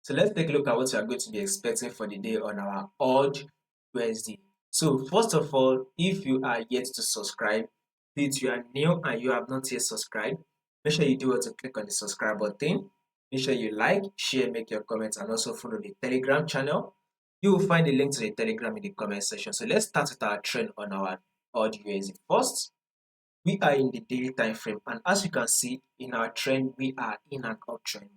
So let's take a look at what we are going to be expecting for the day on our AUDUSD. So first of all, if you are yet to subscribe, if you are new and you have not yet subscribed, make sure you do what to click on the subscribe button. Make sure you like, share, make your comments, and also follow the Telegram channel. You will find the link to the Telegram in the comment section. So let's start with our trend on our AUDUSD. First, we are in the daily time frame, and as you can see in our trend, we are in an uptrend.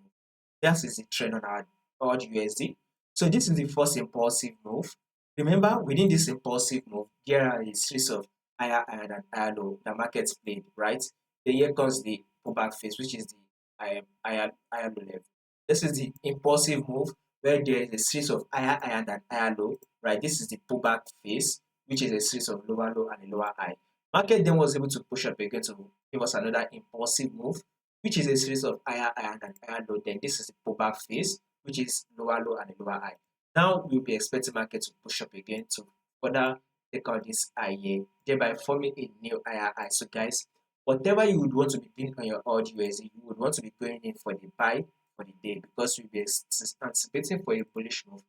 That is the trend on our AUDUSD. So this is the first impulsive move. Remember, within this impulsive move, there are a series of higher high and higher low the markets played, right? Then here comes the pullback phase, which is the higher low level. This is the impulsive move where there is a series of higher high and higher low, right? This is the pullback phase, which is a series of lower low and a lower high. Market then was able to push up again to give us another impulsive move, which is a series of higher high and higher low. Then this is the pullback phase, which is lower low and a lower high. Now we'll be expecting market to push up again to further take out this high here, thereby forming a new higher high. So guys, whatever you would want to be doing on your AUDUSD, you would want to be going in for the buy for the day because we'll be anticipating for a bullish move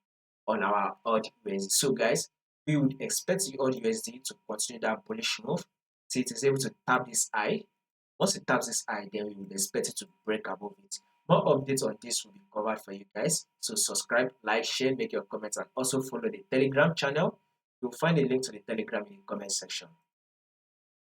on our AUDUSD. So guys, we would expect the AUDUSD to continue that bullish move till it is able to tap this high. Once it taps this high, then we would expect it to break above it. More updates on this will be covered for you guys. So subscribe, like, share, make your comments, and also follow the Telegram channel. You'll find a link to the Telegram in the comment section.